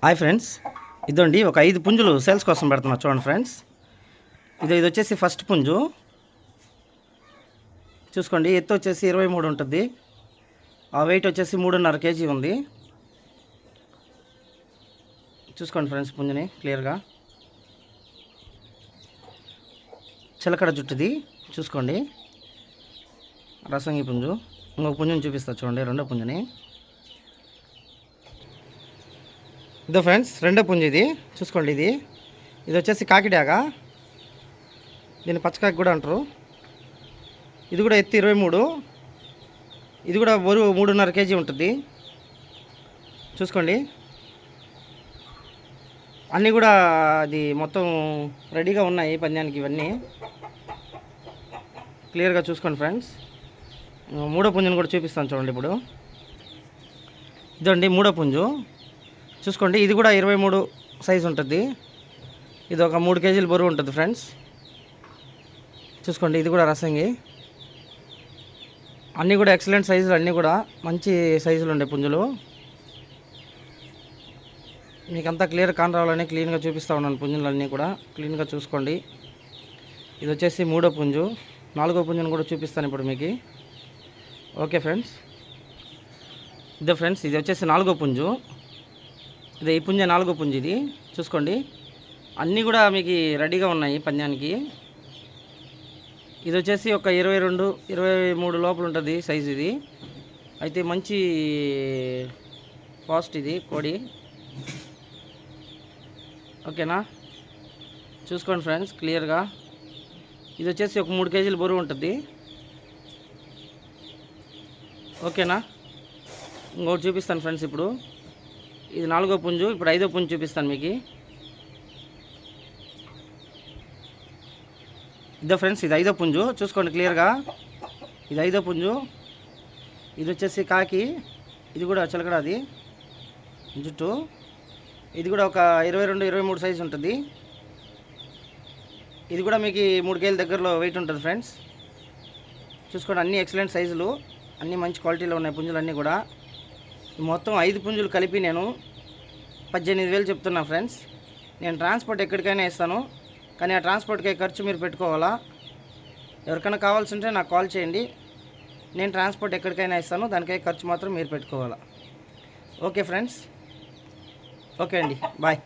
Hi friends, ఇదండి ఒక 5 పుంజులు సేల్స్ కోసం పెడుతున్నా చూడండి ఫ్రెండ్స్. ఇది వచ్చేసి ఫస్ట్ పుంజు చూసుకోండి. ఎత్తు వచ్చేసి 23 ఉంటుంది. ఆ వెయిట్ వచ్చేసి 3.5 kg ఉంది. చూసుకోండి ఫ్రెండ్స్, పుంజుని క్లియర్గా. చిలకడ జుట్టుది చూసుకోండి, రసంగి పుంజు. ఇంకొక పుంజుని చూపిస్తా చూడండి, రెండో పుంజుని. ఇదో ఫ్రెండ్స్ రెండో పుంజు ఇది చూసుకోండి. ఇది వచ్చేసి కాకిడాగా, దీన్ని పచ్చకాకి కూడా అంటారు. ఇది కూడా ఎత్తి 23. ఇది కూడా బరువు 3.5 kg ఉంటుంది. చూసుకోండి, అన్నీ కూడా అది మొత్తం రెడీగా ఉన్నాయి పందానికి. ఇవన్నీ క్లియర్గా చూసుకోండి ఫ్రెండ్స్. మూడో పుంజుని కూడా చూపిస్తాను చూడండి ఇప్పుడు. ఇదండి మూడో పుంజు చూసుకోండి. ఇది కూడా 23 సైజు ఉంటుంది. ఇది ఒక 3 kg బరువు ఉంటుంది ఫ్రెండ్స్. చూసుకోండి, ఇది కూడా రసంగి. అన్నీ కూడా ఎక్సలెంట్ సైజులు, అన్నీ కూడా మంచి సైజులు ఉండే పుంజులు. మీకంతా క్లియర్ కాన్ రావాలని క్లీన్గా చూపిస్తూ ఉన్నాను పుంజులు అన్నీ కూడా. క్లీన్గా చూసుకోండి. ఇది వచ్చేసి మూడో పుంజు. నాలుగో పుంజుని కూడా చూపిస్తాను ఇప్పుడు మీకు. ఓకే ఫ్రెండ్స్, ఇదే ఫ్రెండ్స్ ఇది వచ్చేసి నాలుగో పుంజు. ఇది ఈ పుంజ నాలుగో పుంజు. ఇది చూసుకోండి, అన్నీ కూడా మీకు రెడీగా ఉన్నాయి పందానికి. ఇది వచ్చేసి ఒక 22, 23 లోపల ఉంటుంది సైజు. ఇది అయితే మంచి ఫాస్ట్ ఇది కోడి. ఓకేనా, చూసుకోండి ఫ్రెండ్స్ క్లియర్గా. ఇది వచ్చేసి ఒక 3 kg బరువు ఉంటుంది. ఓకేనా, ఇంకోటి చూపిస్తాను ఫ్రెండ్స్ ఇప్పుడు. ఇది నాలుగో పుంజు. ఇప్పుడు ఐదో పుంజు చూపిస్తాను మీకు. ఇదో ఫ్రెండ్స్ ఇది ఐదో పుంజు. చూసుకోండి క్లియర్గా, ఇది ఐదో పుంజు. ఇది వచ్చేసి కాకి. ఇది కూడా చిలకడ అది జుట్టు. ఇది కూడా ఒక 22, 23 సైజు ఉంటుంది. ఇది కూడా మీకు 3 kg దగ్గరలో వెయిట్ ఉంటుంది ఫ్రెండ్స్. చూసుకోండి, అన్నీ ఎక్సలెంట్ సైజులు, అన్నీ మంచి క్వాలిటీలో ఉన్నాయి పుంజులు అన్నీ కూడా. మొత్తం 5 పుంజులు కలిపి నేను 18,000 చెప్తున్నా ఫ్రెండ్స్. నేను ట్రాన్స్పోర్ట్ ఎక్కడికైనా ఇస్తాను, కానీ ఆ ట్రాన్స్పోర్ట్కి ఖర్చు మీరు పెట్టుకోవాలా. ఎవరికైనా కావాల్సి ఉంటే నాకు కాల్ చేయండి, నేను ట్రాన్స్పోర్ట్ ఎక్కడికైనా ఇస్తాను, దానికై ఖర్చు మాత్రం మీరు పెట్టుకోవాలా. ఓకే ఫ్రెండ్స్, ఓకే అండి, బాయ్.